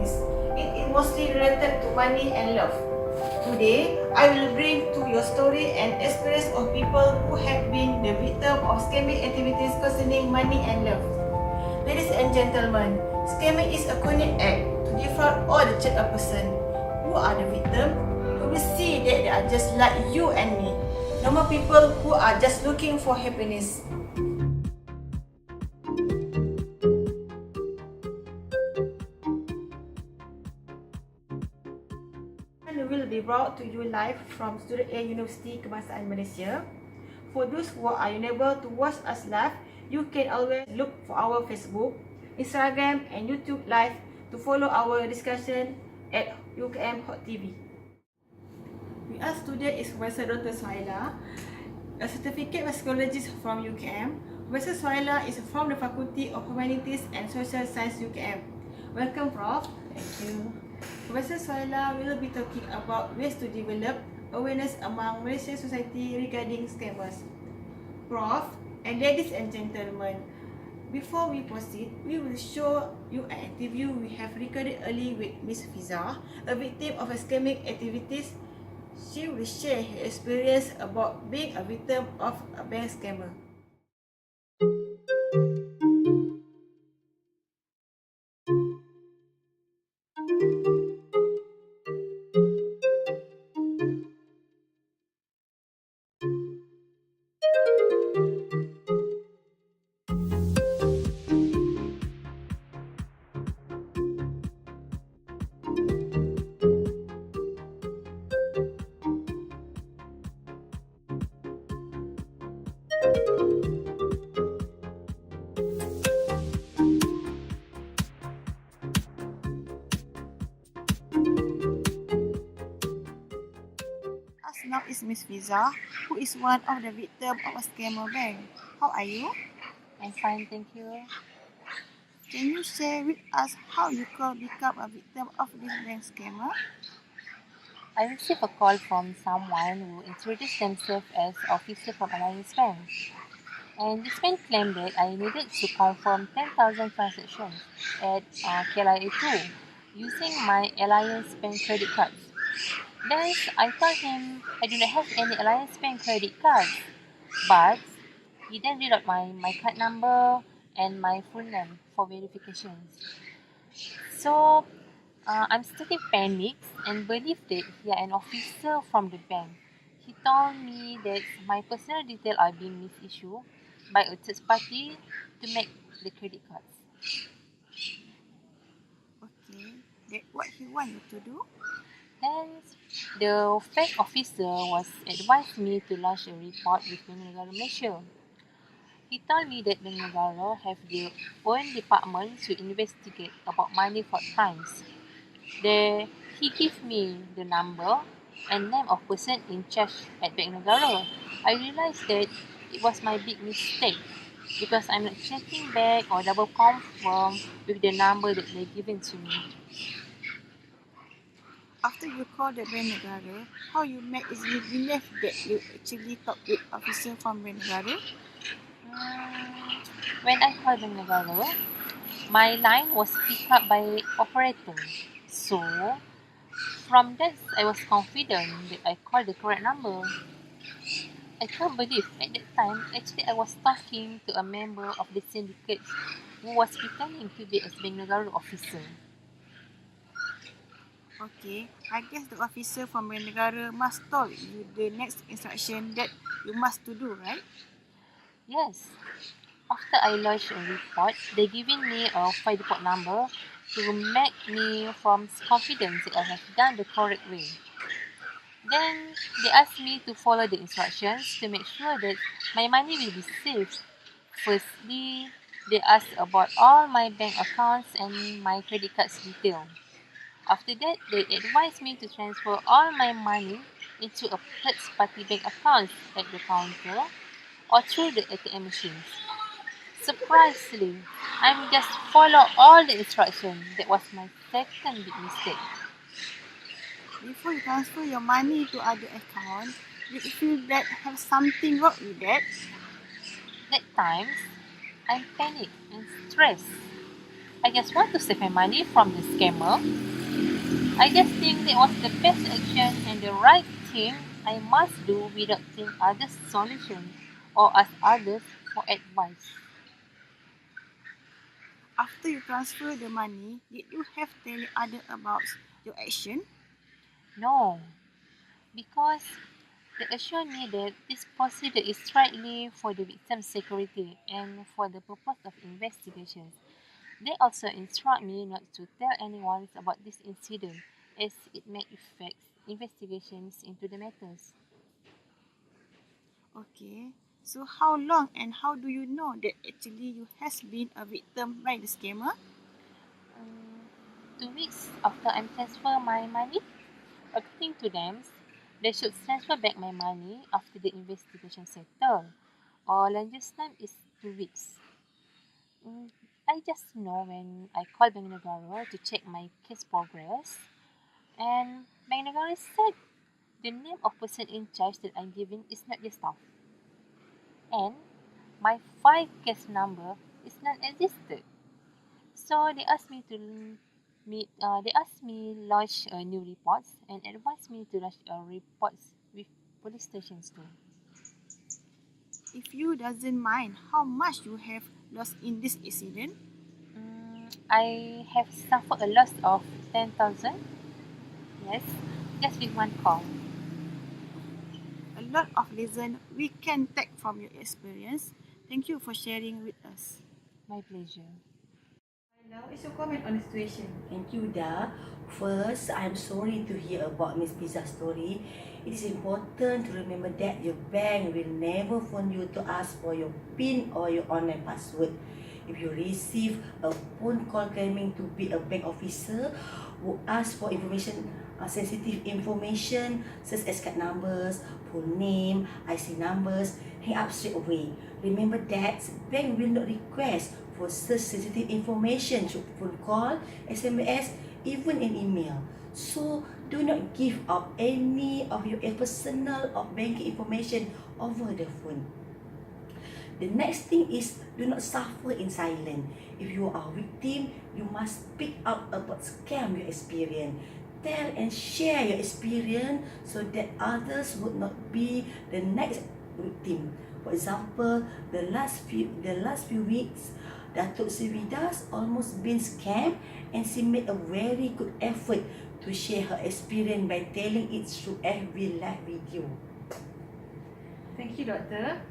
happiness. It is mostly related to money and love. Today, I will bring to your story and experience of people who have been the victim of scamming activities concerning money and love. Ladies and gentlemen, scamming is a cunning act to defraud or cheat a person. Who are the victim? You will see that they are just like you and me, normal people who are just looking for happiness. And will be brought to you live from Student A University Kebangsaan Malaysia. For those who are unable to watch us live, you can always look for our Facebook, Instagram and YouTube live to follow our discussion at UKM Hot TV. With us today is Professor Dr. Suhaila, a certificate psychologist from UKM. Professor Suhaila is from the Faculty of Humanities and Social Science UKM. Welcome, Prof. Thank you. Professor Suhaila will be talking about ways to develop awareness among Malaysian society regarding scammers. Prof and ladies and gentlemen, before we proceed, we will show you an interview we have recorded early with Miss Fiza, a victim of a scamming activities. She will share her experience about being a victim of a bank scammer. Us now is Miss Fiza, who is one of the victims of a scammer bank. How are you? I'm fine, thank you. Can you share with us how you could become a victim of this bank scammer? I received a call from someone who introduced themselves as officer from Alliance Bank. And this man claimed that I needed to confirm 10,000 transactions at KLIA 2 using my Alliance Bank credit cards. Then I told him I do not have any Alliance Bank credit cards. But he then read out my card number and my full name for verifications. So I'm starting panicked and believed that he is an officer from the bank. He told me that my personal details are being misissued by a third party to make the credit cards. Okay, that's what he wanted to do. Then the fake officer was advised me to lodge a report with Bank Negara Malaysia. He told me that Bank Negara have their own department to investigate about money fraud crimes. There, he gave me the number and name of person in charge at Bank Negara. I realized that it was my big mistake because I'm not checking back or double confirm with the number that they given to me. After you called the Bank Negara, how you make easily believe that you actually talk with officer from Bank Negara? When I called Bank Negara, my line was picked up by operator. So, from that, I was confident that I called the correct number. I can't believe at that time, actually I was talking to a member of the syndicate who was pretending to be a Bank Negara officer. Okay, I guess the officer from Bank Negara must tell you the next instruction that you must to do, right? Yes. After I lodged a report, they given me a file report number to make me from confidence that I have done the correct way. Then they asked me to follow the instructions to make sure that my money will be safe. Firstly, they asked about all my bank accounts and my credit cards detail. After that, they advised me to transfer all my money into a third-party bank account at the counter or through the ATM machines. Surprisingly, I just follow all the instructions. That was my second big mistake. Before you transfer your money to other account, did you feel that have something wrong with that? At times, I panic and stress. I just want to save my money from the scammer. I just think that was the best action and the right thing I must do without seeing others' solutions or ask others for advice. After you transfer the money, did you have tell other about your action? No, because they assure me that this procedure is strictly for the victim's security and for the purpose of investigations. They also instruct me not to tell anyone about this incident as it may affect investigations into the matters. Okay. So how long and how do you know that actually you has been a victim by the scammer? 2 weeks after I transfer my money, according to them, they should transfer back my money after the investigation settled. Or longest time is 2 weeks. Mm, I just know when I called Bank Negara to check my case progress, and Bank Negara said the name of person in charge that I'm giving is not the staff, and my 5 case number is non-existent. So they asked me to they asked me lodge a new reports and advised me to lodge a reports with police stations too. If you doesn't mind how much you have lost in this incident, I have suffered a loss of 10,000. Yes, just with one call. a lot of lesson we can take from your experience. Thank you for sharing with us. My pleasure. Now is your comment on the situation. Thank you, Da. First, I'm sorry to hear about Miss Pizza's story. It is important to remember that your bank will never phone you to ask for your PIN or your online password. If you receive a phone call claiming to be a bank officer who asks for information, sensitive information such as card numbers, full name, IC numbers, hang up straight away. Remember that bank will not request for such sensitive information through phone call, SMS, even an email. So do not give out any of your personal or banking information over the phone. The next thing is do not suffer in silence. If you are a victim, you must speak up about scam you experience. Tell and share your experience so that others would not be the next victim. For example, the last few weeks, Datuk Srividas almost been scammed and she made a very good effort to share her experience by telling it through FB live video. Thank you, Doctor.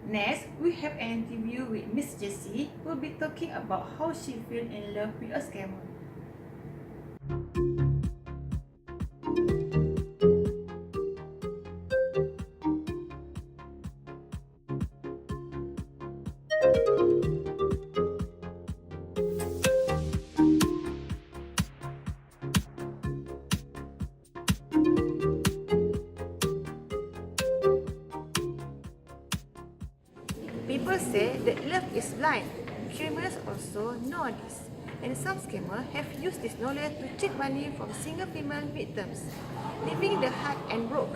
Next, we have an interview with Miss Jessie who will be talking about how she fell in love with a scammer. People say that love is blind. Scammers also know this. And some scammers have used this knowledge to cheat money from single female victims, leaving the heart and broke.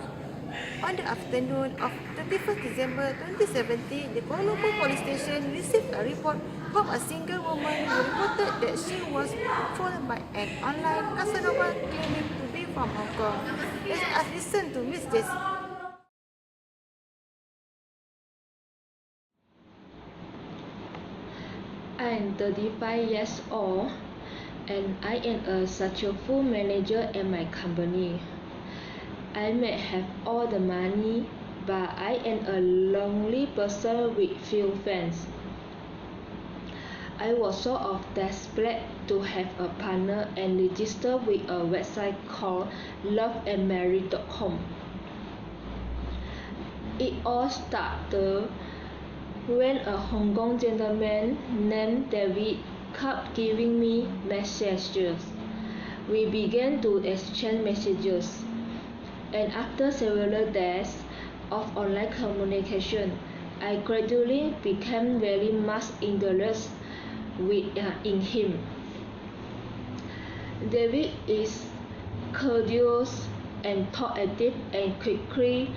On the afternoon of 31st December 2017, the Kuala Lumpur police station received a report from a single woman who reported that she was followed by an online Casanova claiming to be from Hong Kong. Let us listen to Miss Jessie. I am 35 years old and I am a successful manager at my company. I may have all the money, but I am a lonely person with few friends. I was sort of desperate to have a partner and registered with a website called loveandmarry.com. It all started when a Hong Kong gentleman named David kept giving me messages. We began to exchange messages, and after several days of online communication, I gradually became very much interested in him. David is courteous and talkative and quickly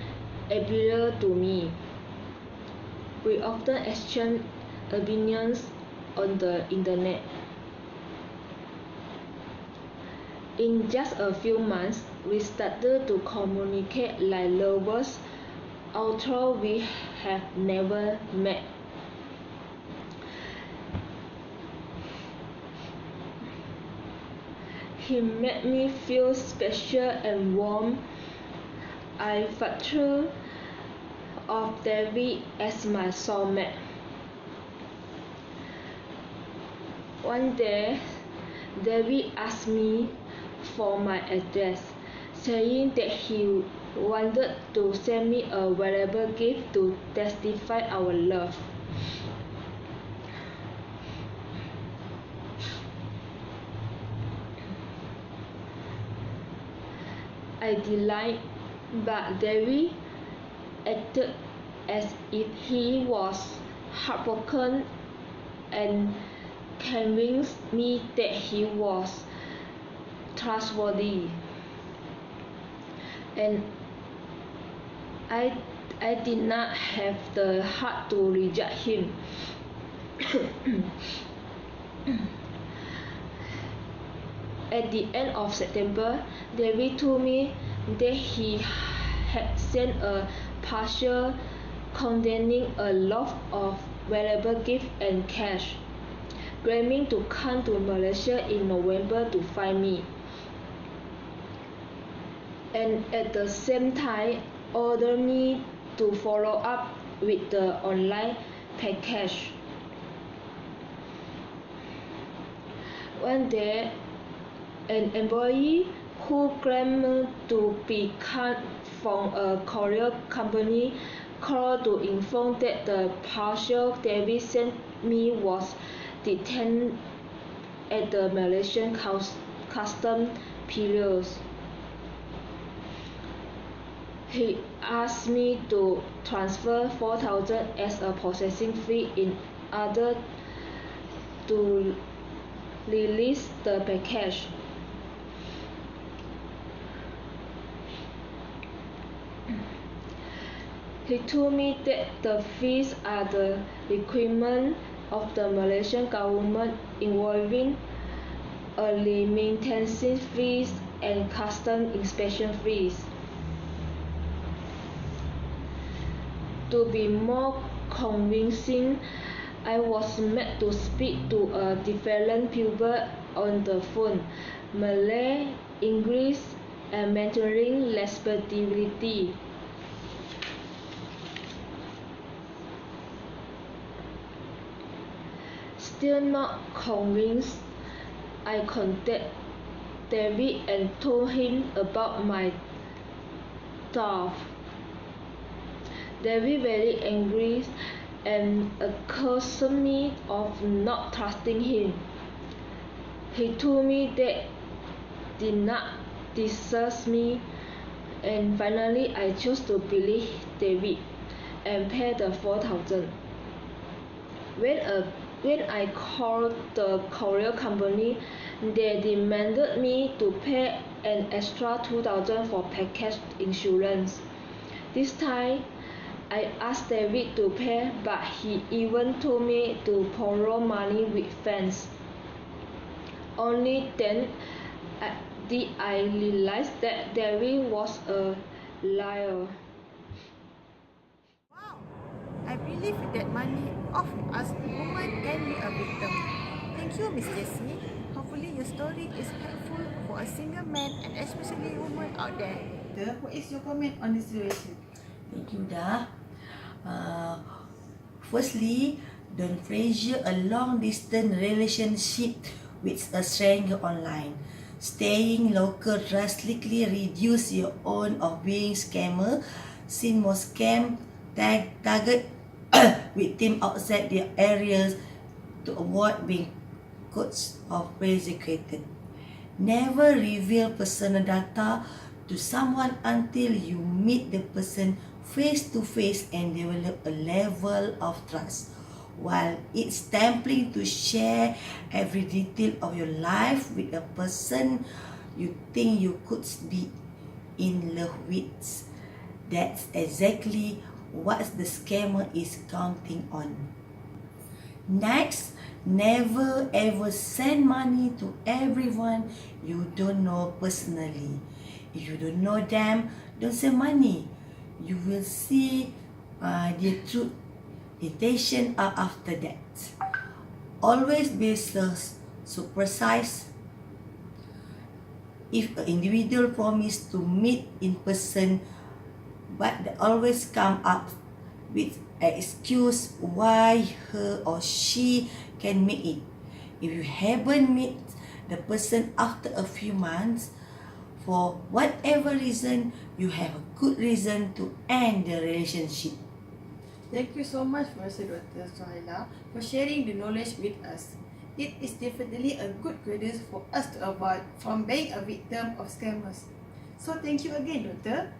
appealed to me. We often exchange opinions on the internet. In just a few months, we started to communicate like lovers, although we have never met. He made me feel special and warm. I thought of David as my soulmate. One day, David asked me for my address, saying that he wanted to send me a valuable gift to testify our love. I denied, but David acted as if he was heartbroken and convinced me that he was trustworthy. And I did not have the heart to reject him. At the end of September, David told me that he had sent a parcel containing a lot of valuable gifts and cash, claiming to come to Malaysia in November to find me, and at the same time ordered me to follow up with the online package. One day, an employee who claimed to be from a courier company called to inform that the parcel David sent me was detained at the Malaysian customs bureaus. He asked me to transfer 4,000 as a processing fee in order to release the package. He told me that the fees are the requirement of the Malaysian government involving a remittance fees and custom inspection fees. To be more convincing, I was made to speak to a different people on the phone, Malay, English, and Mandarin respectively. Still not convinced, I contacted David and told him about my thought. David very angry and accused me of not trusting him. He told me that did not deserve me, and finally I chose to believe David and pay the 4,000. When I called the courier company, they demanded me to pay an extra 2,000 for package insurance. This time, I asked David to pay, but he even told me to borrow money with friends. Only then did I realize that David was a liar. Wow! I believe that money of us women can be a victim. Thank you, Miss Jessie. Hopefully your story is helpful for a single man and especially women out there. What is your comment on this situation? Thank you, Dah. Firstly, don't pressure a long-distance relationship with a stranger online. Staying local drastically reduce your own of being scammer, since most scam target victim outside their areas to avoid being caught or prosecuted. Never reveal personal data to someone until you meet the person face to face and develop a level of trust. While it's tempting to share every detail of your life with a person you think you could be in love with, that's exactly what the scammer is counting on. Next, never ever send money to everyone you don't know personally. If you don't know them, don't send money. You will see their true intention after that. Always be so precise. If an individual promise to meet in person, but they always come up with an excuse why her or she can make it. If you haven't met the person after a few months, for whatever reason, you have a good reason to end the relationship. Thank you so much, Professor Dr. Suhaila, for sharing the knowledge with us. It is definitely a good guidance for us to avoid from being a victim of scammers. So thank you again, Doctor.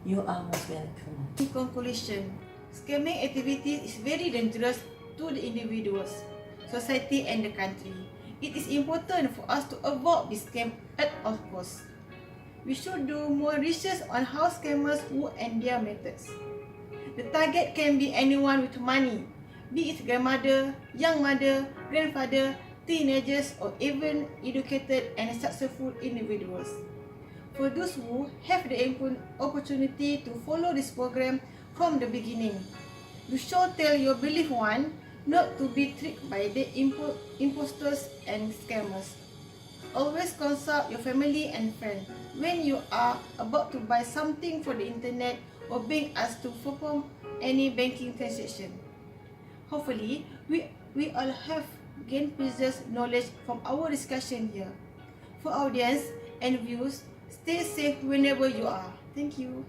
You are most welcome. In conclusion, scamming activity is very dangerous to the individuals, society and the country. It is important for us to avoid this scam at all costs. We should do more research on how scammers work and their methods. The target can be anyone with money, be it grandmother, young mother, grandfather, teenagers, or even educated and successful individuals. For those who have the opportunity to follow this program from the beginning, you should tell your beloved one not to be tricked by the imposters and scammers. Always consult your family and friends when you are about to buy something for the internet or being asked to perform any banking transaction. Hopefully, we all have gained precious knowledge from our discussion here. For audience and viewers, stay safe whenever you are. Thank you.